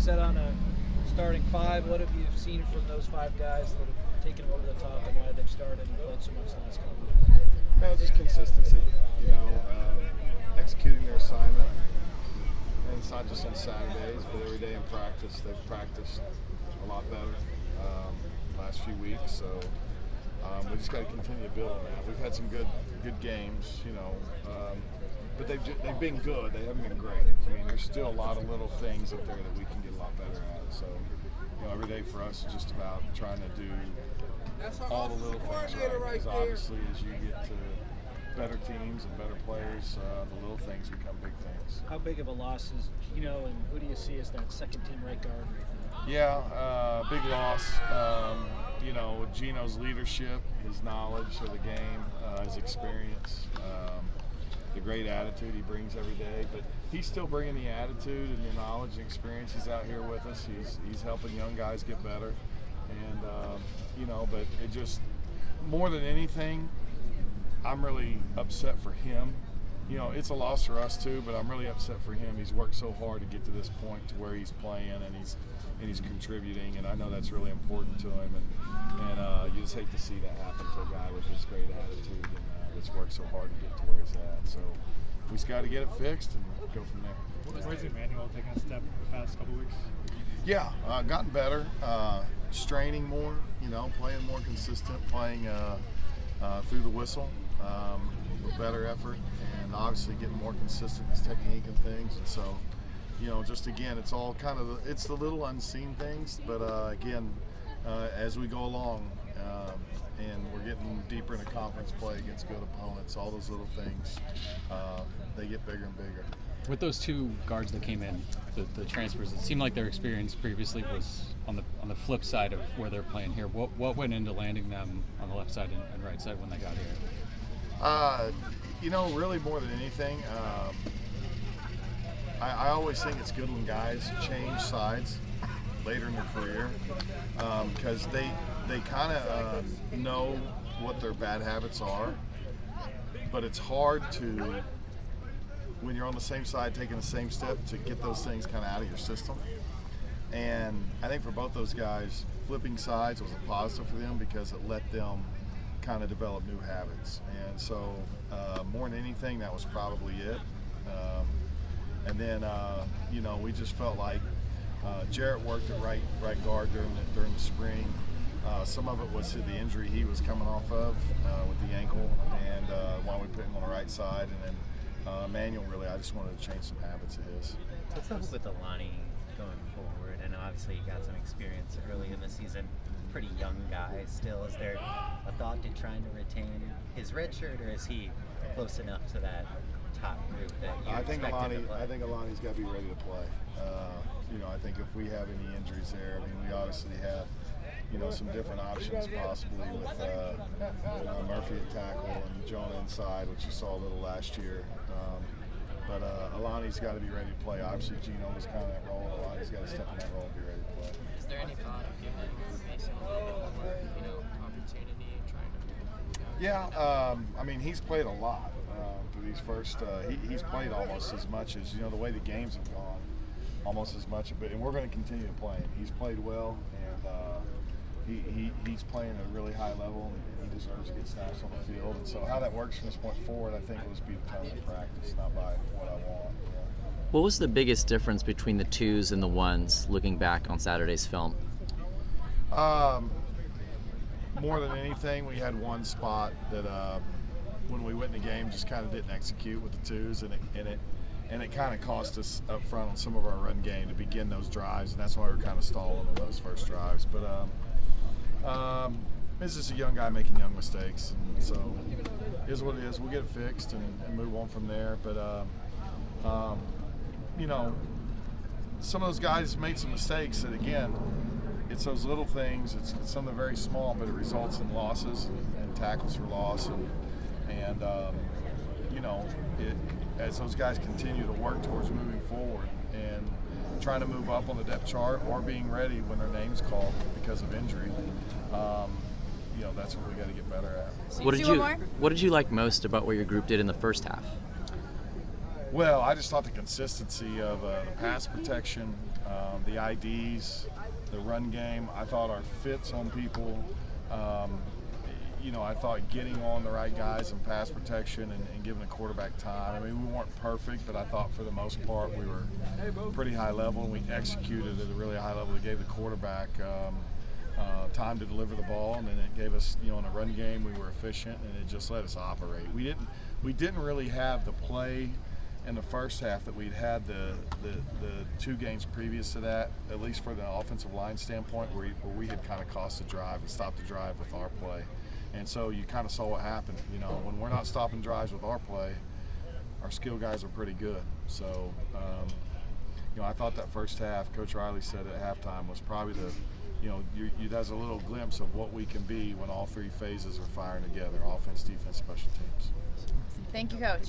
set on a starting five. What have you seen from those five guys that have taken them over the top and why they've started and played so much the last couple of weeks? Well, just consistency, executing their assignment. And it's not just on Saturdays, but every day in practice. They've practiced a lot better last few weeks, so we just got to continue to build on that. We've had some good games, but they've been good. They haven't been great. I mean, there's still a lot of little things up there that we can get a lot better at. So, every day for us is just about trying to do all the little things right. Because obviously, as you get to better teams and better players, the little things become big things. How big of a loss is Gino, and who do you see as that second team right guard? Yeah, big loss. Gino's leadership, his knowledge of the game, his experience, the great attitude he brings every day. But he's still bringing the attitude and the knowledge and experience. He's out here with us. He's helping young guys get better. And, but it just, more than anything, I'm really upset for him. It's a loss for us too, but I'm really upset for him. He's worked so hard to get to this point to where he's playing and he's contributing, and I know that's really important to him. And you just hate to see that happen to a guy with his great attitude and that's worked so hard to get to where he's at. So we just got to get it fixed and go from there. Where's Emmanuel taking a step the past couple weeks? Yeah, gotten better, straining more, playing more consistent, playing through the whistle with better effort, and obviously getting more consistent in his technique and things. And so, just again, it's all kind of it's the little unseen things, but again, as we go along and we're getting deeper into conference play against good opponents, all those little things, they get bigger and bigger. With those two guards that came in, the transfers, it seemed like their experience previously was on the flip side of where they're playing here. What went into landing them on the left side and right side when they got here? Really more than anything, I always think it's good when guys change sides later in their career because they kind of know what their bad habits are, but it's hard to, when you're on the same side taking the same step, to get those things kind of out of your system. And I think for both those guys, flipping sides was a positive for them because it let them kind of develop new habits. And so more than anything, that was probably it. And then we just felt like Jarrett worked at right guard during the spring. Some of it was the injury he was coming off of with the ankle, and while we put him on the right side. And then Emmanuel, really, I just wanted to change some habits of his. What's up with Alani going forward? And obviously you got some experience early in the season. Pretty young guy still. Is there a thought to trying to retain his red shirt, or is he close enough to that top group that you expect him to play? I think Alani's got to be ready to play. I think if we have any injuries there, we obviously have some different options possibly with Murphy at tackle and Jonah inside, which you saw a little last year. But Alani's got to be ready to play. Obviously, Gino was kind of that role. Alani's got to step in that role and be ready to play. Is there any thought of giving Mason a little bit more, opportunity and trying to? Yeah, he's played a lot through these first. He's played almost as much as the way the games have gone, almost as much of it. And we're going to continue to play him. He's played well, and he's playing at a really high level, and he deserves to get snaps on the field. And so how that works from this point forward, I think will just be determined in practice, not by what I want. What was the biggest difference between the twos and the ones looking back on Saturday's film? More than anything, we had one spot that when we went in the game just kind of didn't execute with the twos, and it kind of cost us up front on some of our run game to begin those drives, and that's why we were kind of stalling on those first drives. But it's just a young guy making young mistakes, and so it is what it is. We'll get it fixed and move on from there. But some of those guys made some mistakes that, again, it's those little things. It's something very small, but it results in losses and tackles for loss, and as those guys continue to work towards moving forward and trying to move up on the depth chart or being ready when their name's called because of injury, that's what we got to get better at. What did you like most about what your group did in the first half? Well, I just thought the consistency of the pass protection, the IDs, the run game. I thought our fits on people, I thought getting on the right guys and pass protection and giving the quarterback time. I mean, we weren't perfect, but I thought for the most part we were pretty high level, and we executed at a really high level. We gave the quarterback time to deliver the ball, and then it gave us, in a run game, we were efficient, and it just let us operate. We didn't really have the play in the first half that we'd had the 2 games previous to that, at least for the offensive line standpoint, where we had kind of cost the drive and stopped the drive with our play. And so you kind of saw what happened. When we're not stopping drives with our play, our skill guys are pretty good. So, I thought that first half, Coach Riley said at halftime, was probably that's a little glimpse of what we can be when all 3 phases are firing together: offense, defense, special teams. Thank you, Coach.